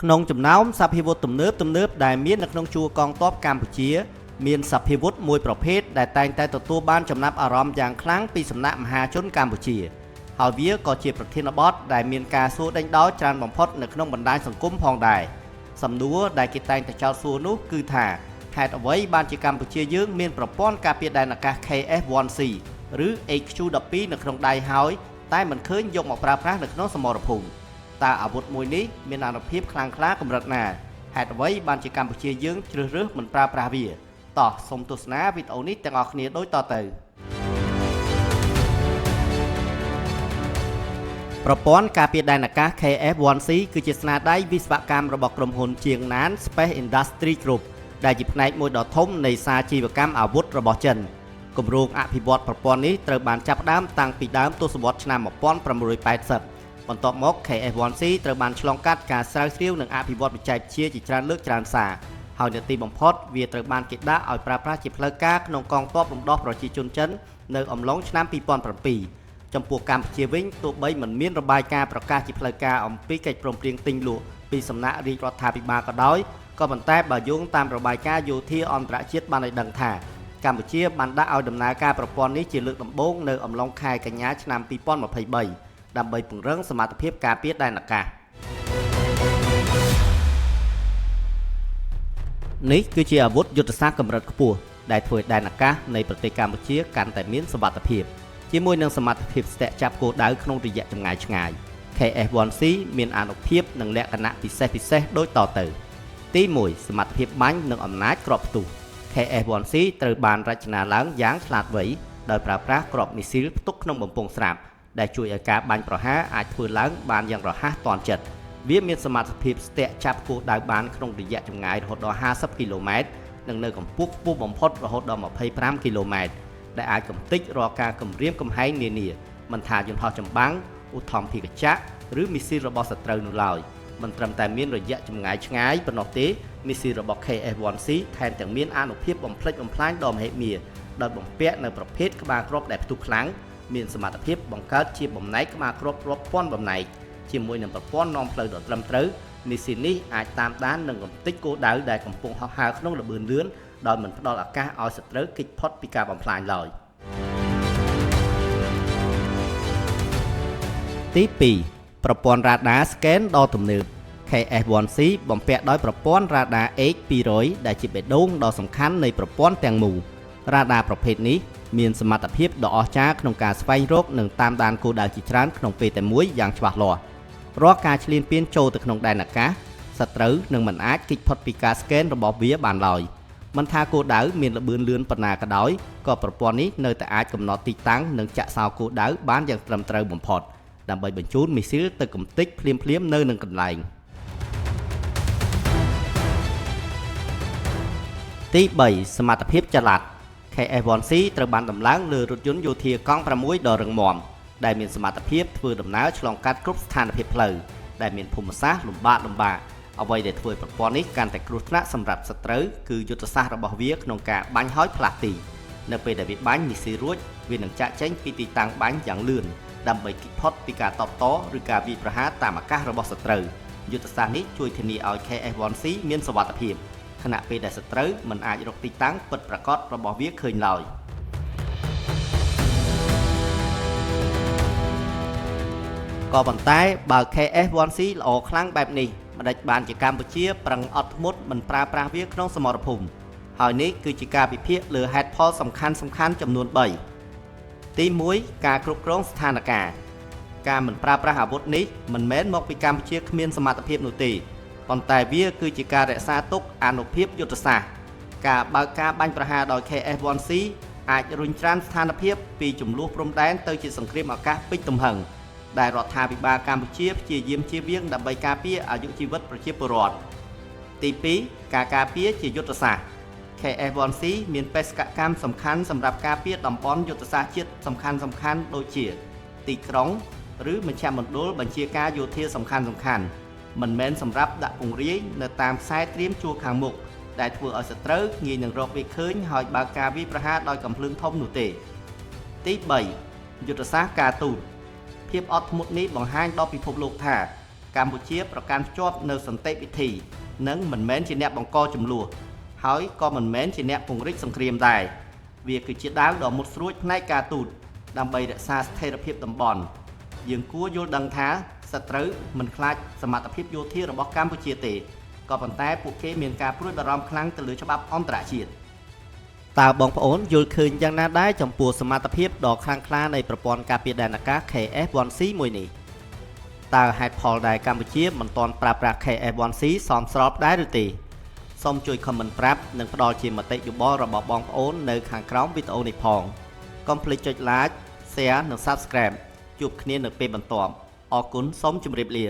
ក្នុងចំណោមសភាវុធទំនើបដែលមាននៅក្នុងជួរកងទ័ពកម្ពុជាមានសភាវុធមួយប្រភេទដែលតែងតែទទួលបានចំណាប់អារម្មណ៍យ៉ាងខ្លាំងពីសំណាក់មហាជនកម្ពុជាហើយវាក៏ជាប្រធានបទដែលមានការសួរដេញដោលច្រើនបំផុតនៅក្នុងបណ្ដាញសង្គមផងដែរសំណួរដែលគេតែងតែចោទសួរនោះគឺថាហេតុអ្វីបានជាកម្ពុជាយើងមានប្រព័ន្ធការពារដែនអាកាស KF-1C ឬ HQ-12 នៅក្នុងដៃហើយតែមិនឃើញយកមកប្រើប្រាស់នៅក្នុងសមរភូមិតើអាវុធមួយនេះមានអានុភាពខ្លាំងក្លាកម្រិតណាហេតុអ្វីបានជាកម្ពុជាយើងជ្រើសរើសមិនប្រើប្រាស់វាតោះសូមទស្សនាវីដេអូនេះទាំងអស់គ្នាដូចតទៅប្រព័ន្ធការពារដែនអាកាស KF-1C គឺជាស្នាដៃវិស្វកម្មរបស់ក្រុមហ៊ុនជាងណាន Space Industry Group ដែលជាផ្នែកមួយដ៏ធំនៃសាជីវកម្មអាវុធរបស់ចិនគម្រោងអភិវឌ្ឍប្រព័ន្ធនេះត្រូវបានចាប់ផ្ដើមតាំងពីដើមទសវត្សរ៍ឆ្នាំ1980បន្ទាប់មក KF-1C ត្រូវបានឆ្លងកាត់ការស្រាវជ្រាវនិងអភិវឌ្ឍបច្ចេកវិទ្យាជាច្រើនលើកច្រើនសារហើយនៅទីបំផុតវាត្រូវបានគេដាក់ឲ្យប្រើប្រាស់ជាផ្លូវការក្នុងកងទ័ពរំដោះប្រជាជនចិននៅអំឡុងឆ្នាំ2007ចំពោះកម្ពុជាវិញទោះបីមិនមានរបាយការណ៍ប្រកាសជាផ្លូវការអំពីកិច្ចព្រមព្រៀងទិញលក់ពីសំណាក់រាជរដ្ឋាភិបាលក៏ដោយក៏ប៉ុន្តែបើយោងតាមរបាយការណ៍យោធាអន្តរជាតិបានឲ្យដឹងថាកម្ពុជាបានដាក់ឲ្យដំណើរការប្រព័ន្ធនេះជាលើកដំបូងនៅអំឡុងខែកញ្ញាឆ្នាំ2023ដើម្បីពង្រឹងសមត្ថភាពការពារដែនអាកាសនេះគឺជាអាវុធយុទ្ធសាស្ត្រកម្រិតខ្ពស់ដែលធ្វើឲ្យដែនអាកាសនៃប្រទេសកម្ពុជាកាន់តែមានសុវត្ថិភាពជាមួយនឹងសមត្ថភាពស្ទាក់ចាប់គោលដៅក្នុងរយៈចម្ងាយឆ្ងាយ KF-1C មានអានុភាពនិងលក្ខណៈពិសេសដូចតទៅទី1សមត្ថភាពបាញ់និងអំណាចគ្រាប់ផ្ទុះ KF-1C ត្រូវបានរចនាឡើងយ៉ាងឆ្លាតវៃដោយប្រើប្រាស់គ្រាប់មីស៊ីលផ្ទុកក្នុងបំពង់ស្រាប់ដែលជួយឲ្យការបាញ់ប្រហារអាចធ្វើឡើងបានយ៉ាងរហ័សទាន់ចិត្តវាមានសមត្ថភាពស្ទាក់ចាប់គោលដៅបានក្នុងរយៈចម្ងាយរហូតដល់50គីឡូម៉ែត្រនិងនៅកម្ពស់ខ្ពស់បំផុតរហូតដល់25គីឡូម៉ែត្រដែលអាចកំទេចរាល់ការគំរាមកំហែងនានាមិនថាយន្តហោះចម្បាំងឧទ្ធម្ភាគចក្រឬមីស៊ីលរបស់សត្រូវនោះឡើយមិនត្រឹមតែមានរយៈចម្ងាយឆ្ងាយប៉ុណ្ណោះទេមីស៊ីលរបស់ KF-1C ថែមទាំងមានអានុភាពបំផ្លិចបំផ្លាញដ៏មហិមាដោយបំពាក់នៅប្រភេទក្បាលគ្រាប់ដែលផ្ទុះខ្លាំងមានសមត្ថភាពបង្កើតជាបំណែកក្បាលគ្រាប់រាប់ពាន់បំណែកជាមួយនឹងប្រព័ន្ធនាំផ្លូវដ៏ត្រឹមត្រូវមីស៊ីលនេះអាចតាមដាននិងកំទេចគោលដៅដែលកំពុងហោះហើរក្នុងល្បឿនលឿនដោយមិនផ្ដល់ឱកាសឲ្យសត្រូវគេចផុតពីការបំផ្លាញឡើយទី2ប្រព័ន្ធរ៉ាដាស្កេនដ៏ទំនើប KF-1C បំពាក់ដោយប្រព័ន្ធរ៉ាដា H200 ដែលជាបេះដូងដ៏សំខាន់នៃប្រព័ន្ធទាំងមូលរ៉ាដាប្រភេទនេះមានសមត្ថភាពដ៏អស្ចារ្យក្នុងការស្វែងរកនិងតាមដានគោលដៅជាច្រើនក្នុងពេលតែមួយយ៉ាងច្បាស់លាស់រាល់ការឈ្លានពានចូលទៅក្នុងដែនអាកាសសត្រូវនឹងមិនអាចគេចផុតពីការស្កេនរបស់វាបានឡើយមិនថាគោលដៅមានល្បឿនលឿនប៉ុណ្ណាក៏ដោយក៏ប្រព័ន្ធនេះនៅតែអាចកំណត់ទីតាំងនិងចាក់សោគោលដៅបានយ៉ាងត្រឹមត្រូវបំផុតដើម្បីបញ្ជូនមីស៊ីលទៅកំទេចភ្លាមៗនៅនឹងកន្លែងទី3សមត្ថភាពចល័ត KF-1C ត្រូវបានដំឡើងលើរថយន្តយោធាកង់6ដ៏រឹងមាំដែលមានសមត្ថភាពធ្វើដំណើរឆ្លងកាត់គ្រប់ស្ថានភាពផ្លូវដែលមានភូមិសាស្ត្រលំបាកអ្វីដែលធ្វើឲ្យប្រព័ន្ធនេះកាន់តែគ្រោះថ្នាក់សម្រាប់សត្រូវគឺយុទ្ធសាស្ត្ររបស់វាក្នុងការបាញ់ហើយផ្លាស់ទីនៅពេលដែលវាបាញ់មីស៊ីលរួចវានឹងចាក់ចេញពីទីតាំងបាញ់យ៉ាងលឿនដើម្បីគេចផុតពីការតបតឬការវាយប្រហារតាមអាកាសរបស់សត្រូវយុទ្ធសាស្ត្រនេះជួយធានាឲ្យ KF-1C មានសុវត្ថិភាពខណៈពេលដែលសត្រូវមិនអាចរកទីតាំងពិតប្រាកដរបស់វាឃើញឡើយក៏ប៉ុន្តែបើ KF-1C ល្អខ្លាំងបែបនេះម្ដេចបានជាកម្ពុជាប្រឹងអត់ធ្មត់មិនប្រើប្រាស់វាក្នុងសមរភូមិហើយនេះគឺជាការវិភាគលើហេតុផលសំខាន់ចំនួន3ទី1ការគ្រប់គ្រងស្ថានភាពការមិនប្រើប្រាស់អាវុធនេះមិនមែនមកពីកម្ពុជាគ្មានសមត្ថភាពនោះទេប៉ុន្តែវាគឺជាការរក្សាទុកអានុភាពយុទ្ធសាស្ត្រការបើកការបាញ់ប្រហារដោយ KF-1C អាចរុញច្រានស្ថានភាពពីចំនួនព្រំដែនទៅជាសង្គ្រាមអាកាសពេញទំហឹងដែលរដ្ឋាភិបាលកម្ពុជាព្យាយាមជៀសវាងដើម្បីការពារអាយុជីវិតប្រជាពលរដ្ឋទី2ការការពារជាយុទ្ធសាស្ត្រ KF-1C មានបេសកកម្មសំខាន់សម្រាប់ការពារតំបន់យុទ្ធសាស្ត្រជាតិសំខាន់ដូចជាទីក្រុងឬមជ្ឈមណ្ឌលបញ្ជាការយោធាសំខាន់មិនមែនសម្រាប់ដាក់ពង្រាយនៅតាមខ្សែត្រៀមជួរខាងមុខដែលធ្វើឲ្យសត្រូវងាយនឹងរកវាឃើញហើយបើកការវាយប្រហារដោយកាំភ្លើងធំនោះទេទី3យុទ្ធសាស្ត្រការទូតភាពអត់ធ្មត់នេះបង្ហាញដល់ពិភពលោកថា កម្ពុជាប្រកាន់ភ្ជាប់នៅសន្តិវិធីនិងមិនមែនជាអ្នកបង្កចំនួនហើយក៏មិនមែនជាអ្នកពង្រីកសង្គ្រាមដែរវាគឺជាដាវដ៏មុតស្រួចផ្នែកការទូតដើម្បីរក្សាស្ថិរភាពតំបន់យើងគួរយល់ដឹងថាសត្រូវមិនខ្លាចសមត្ថភាពយោធារបស់កម្ពុជាទេក៏ប៉ុន្តែពួកគេមានការព្រួយបារម្ភខ្លាំងទៅលើច្បាប់អន្តរជាតិតើបងប្អូនយល់ឃើញយ៉ាងណាដែរចំពោះសមត្ថភាពដ៏ខ្លាំងក្លានៃប្រព័ន្ធការពារដែនអាកាស KF-1C មួយនេះតើហេតុផលដែលកម្ពុជាមិនទាន់ប្រើប្រាស់ KF-1C សមស្របដែរឬទេសូមជួយ comment ប្រាប់និងផ្ដល់ជាមតិយោបល់របស់បងប្អូននៅខាងក្រោមវីដេអូនេះផងកុំភ្លេចចុច like share និង subscribe ជួបគ្នានៅពេលបន្ទាប់អរគុណសូមជម្រាបលា